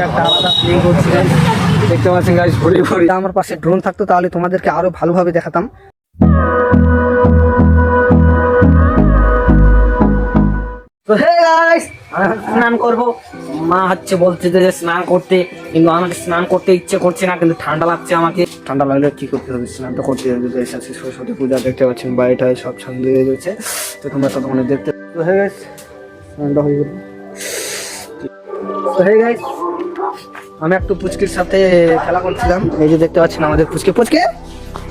একটা আলাদা ফিলিং করছি দেখতে পাচ্ছেন গাইস, ঘুরে ঘুরে আমার পাশে ড্রোন থাকতো তাহলে তোমাদেরকে আরো ভালোভাবে দেখাতাম। তো হে গাইস, স্নান করবো। মা হচ্ছে বলছে যে স্নান করতে, কিন্তু আমাকে স্নান করতে ইচ্ছে করছে না, কিন্তু ঠান্ডা লাগছে। আমাকে ঠান্ডা লাগলে কি করতে হবে, স্নান তো করতে হবে। সরস্বতী পূজা দেখতে পাচ্ছেন বাড়িটায় সব ছন্দ হয়ে গেছে, তো তোমরা ততক্ষণে দেখতে। তো হে গাইস, স্নানটা হয়ে গেল। তো হে গাইস, আমি একটু পুচকির সাথে খেলা করছিলাম। এই যে দেখতে পাচ্ছেন আমাদের পুচকে। পুচকে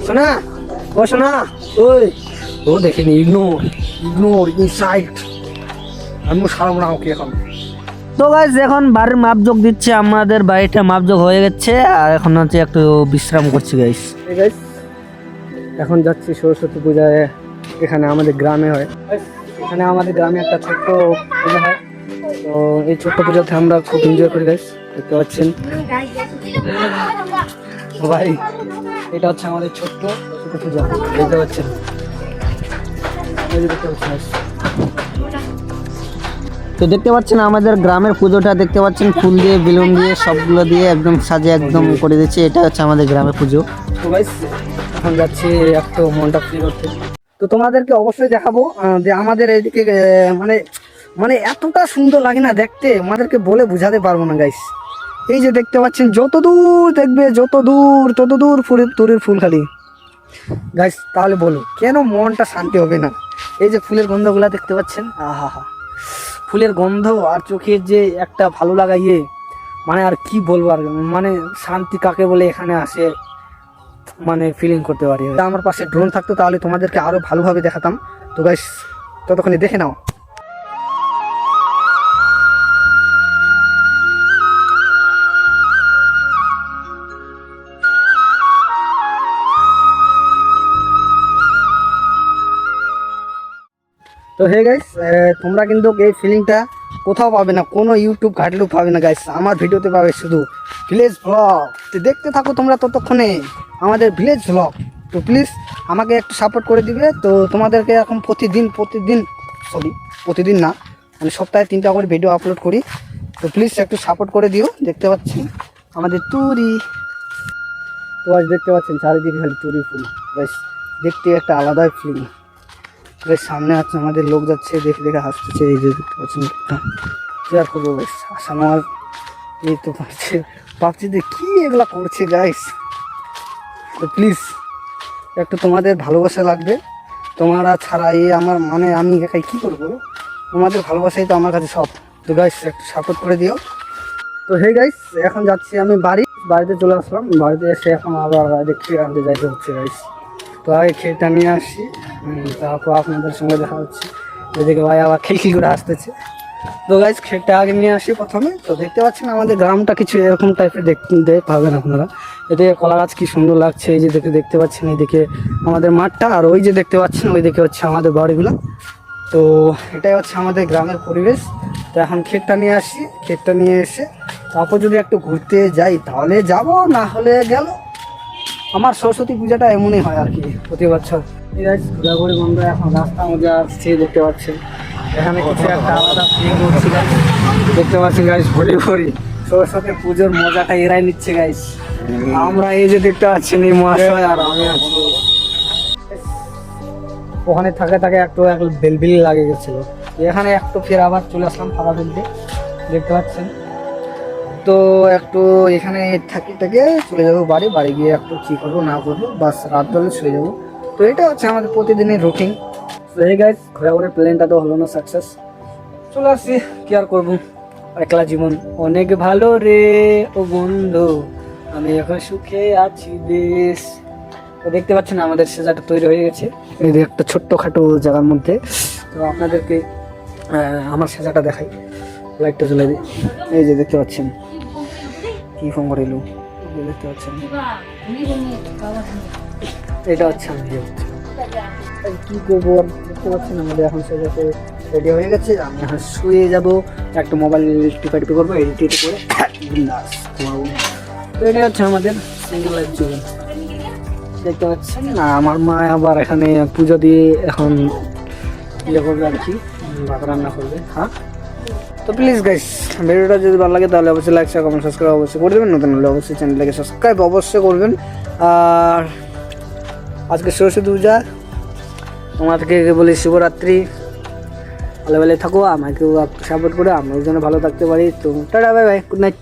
শোনা, ও শোনা, ওই ও দেখিনি, ইগনোর ইগনোর ইনসাইড। আমি সারব না ওকে এখন। তো গাইস, এখন বাড়ির মাপজোক দিচ্ছে, আমাদের বাড়িটা মাপজোক হয়ে গেছে, আর এখন হচ্ছে একটু বিশ্রাম করছি গাইস। গাইস, এখন যাচ্ছি সরস্বতী পূজায়, এখানে আমাদের গ্রামে হয়। এখানে আমাদের গ্রামে একটা ছোট্ট পূজা হয়, তো এই ছোট্ট পূজাতে আমরা খুব এনজয় করি গাইস। দেখতে পাচ্ছেন ভাই, এটা হচ্ছে আমাদের ছোট্ট পূজা, দেখতে পাচ্ছেন। তো দেখতে পাচ্ছেন আমাদের গ্রামের পুজোটা, দেখতে পাচ্ছেন ফুল দিয়ে বেলুন দিয়ে সবগুলো দিয়ে একদম সাজে একদম করে দিচ্ছে। এটা হচ্ছে আমাদের গ্রামের পুজো। তো গাইস, এখন যাচ্ছি একটু মনটা ফ্রি করতে। তো তোমাদেরকে অবশ্যই দেখাবো যে আমাদের এইদিকে মানে মানে এতটা সুন্দর লাগে না দেখতে, আমাদেরকে বলে বোঝাতে পারবো না গাইস। এই যে দেখতে পাচ্ছেন, যত দূর দেখবে যত দূর তত দূর ফুলের ফুল খালি গাইস। তাহলে বলো কেন মনটা শান্তি হবে না? এই যে ফুলের গন্ধগুলা দেখতে পাচ্ছেন, আহা হা, ফুলের গন্ধ আর চোখের যে একটা ভালো লাগা, মানে আর কি বলবো, আর মানে শান্তি কাকে বলে এখানে আসে মানে ফিলিং করতে পারি। আমার পাশে ড্রোন থাকতো তাহলে তোমাদেরকে আরো ভালোভাবে দেখাতাম। তো গাইস, ততক্ষণে দেখে নাও। তো হে গাইস, তোমরা কিন্তু এই ফিলিংটা কোথাও পাবে না, কোনো ইউটিউব ঘাটলেও পাবে না গাইস। আমার ভিডিওতে পাবে শুধু ভিলেজ ব্লগ। তো দেখতে থাকো তোমরা ততক্ষণে আমাদের ভিলেজ ব্লগ। তো প্লিজ আমাকে একটু সাপোর্ট করে দিবে। তো তোমাদেরকে এখন প্রতিদিন না, মানে সপ্তাহে 3টা করে ভিডিও আপলোড করি। তো প্লিজ একটু সাপোর্ট করে দিও। দেখতে পাচ্ছি আমাদের তুরি, তো আজ দেখতে পাচ্ছেন চারিদিকে খালি তুরি ফুল গাইস, দেখতে একটা আলাদাই ফিলিং। সামনে আছে আমাদের লোক যাচ্ছে, দেখে দেখে হাসতেছে। এই যে দেখতে পাচ্ছেন, শেয়ার করবো গাইস। আমার এই তো ভাবছি যে কি এগুলা করছে গাইস। তো প্লিজ একটু তোমাদের ভালোবাসা লাগবে, তোমরা ছাড়া আমার মানে আমি একাই কী করবো, তোমাদের ভালোবাসাই তো আমার কাছে সব। তো গাইস একটু সাপোর্ট করে দিও। তো হে গাইস, এখন যাচ্ছি আমি বাড়িতে চলে আসলাম। বাড়িতে এসে এখন আবার দেখতে আনতে যাইতে হচ্ছে গাইস। তো আগে খেলটা নিয়ে আসি, তারপর আপনাদের সঙ্গে দেখা হচ্ছে। এদিকে ভাই আবার খিলখিল করে আসতেছে। তো গাইস, খেলটা আগে নিয়ে আসি প্রথমে। তো দেখতে পাচ্ছেন আমাদের গ্রামটা কিছু এরকম টাইপের দেখতে পাবেন আপনারা। এদিকে কলা গাছ কি সুন্দর লাগছে, এই যে দেখতে পাচ্ছেন, এইদিকে আমাদের মাঠটা, আর ওই যে দেখতে পাচ্ছেন ওইদিকে হচ্ছে আমাদের বাড়িগুলো। তো এটাই হচ্ছে আমাদের গ্রামের পরিবেশ। তো এখন খেতটা নিয়ে আসি, খেতটা নিয়ে এসে তারপর যদি একটু ঘুরতে যাই তাহলে যাব, না হলে গেল। আমার সরস্বতী পূজাটা এমনই হয় আর কি প্রতি বছর। ঘোরাঘুরি বন্ধ, এখন রাস্তার মধ্যে আসছি, দেখতে পাচ্ছেন এখানে কিছু একটা আলাদা ফিলিং করছি গাইস। দেখতে পাচ্ছেন গাইস, ঘুরি সরস্বতী পুজোর মজাটা এরাই নিচ্ছে গাইস। আমরা এই যে দেখতে পাচ্ছেন এই মহাশয় আর আমি আছি, ওখানে থাকে একটু বেলবিল লাগে গেছিল, এখানে একটু ফের আবার চলে আসলাম ফাঁকা ফেলতে, দেখতে পাচ্ছেন। তো একটু এখানে থেকে চলে যাবো বাড়ি গিয়ে একটু কী করবো না করবো, বাস রাত হলে শুয়ে যাবো। তো এটা হচ্ছে আমাদের প্রতিদিনের রুটিন। তো এই গাইস, ঘোরাঘুরির প্ল্যানটা তো হলো না সাকসেস, চলে আসছি, কি আর করবো, একলা জীবন অনেক ভালো রে ও বন্ধু, আমি এখন সুখে আছি বেশ। তো দেখতে পাচ্ছেন আমাদের সেজাটা তৈরি হয়ে গেছে, এই যে একটা ছোট্টখাটো জায়গার মধ্যে। তো আপনাদেরকে আমার সেজাটা দেখাই, লাইটটা জ্বলে দিই। এই যে দেখতে পাচ্ছেন কি ফোন করে এলো, দেখতে পাচ্ছেন এটা হচ্ছে আমি কি করবো। দেখতে পাচ্ছেন আমাদের এখন সেজাতে রেডি হয়ে গেছে, আমি এখন শুয়ে যাবো, একটু মোবাইল টিপি করবো, এডিট করে ঘুমাবো। তো এটা হচ্ছে আমাদের সিঙ্গেল লাইফ জীবন। দেখতে পাচ্ছেন না, আমার মা আবার এখানে পুজো দিয়ে এখন ইয়ে করবে আর কি, ভাত রান্না করবে। হ্যাঁ, তো প্লিজ গাইস ভিডিওটা যদি ভালো লাগে তাহলে অবশ্যই লাইক শেয়ার কমেন্ট সাবস্ক্রাইব অবশ্যই করে দেবেন, নতুন হলে অবশ্যই চ্যানেলটাকে সাবস্ক্রাইব অবশ্যই করবেন। আর আজকে সরস্বতী পূজা, তোমাদেরকে বলি শুভরাত্রি, ভালো ভালো থাকো, আমাকেও সাপোর্ট করে আমরাও যেন ভালো থাকতে পারি। তো tata, bye bye, good night.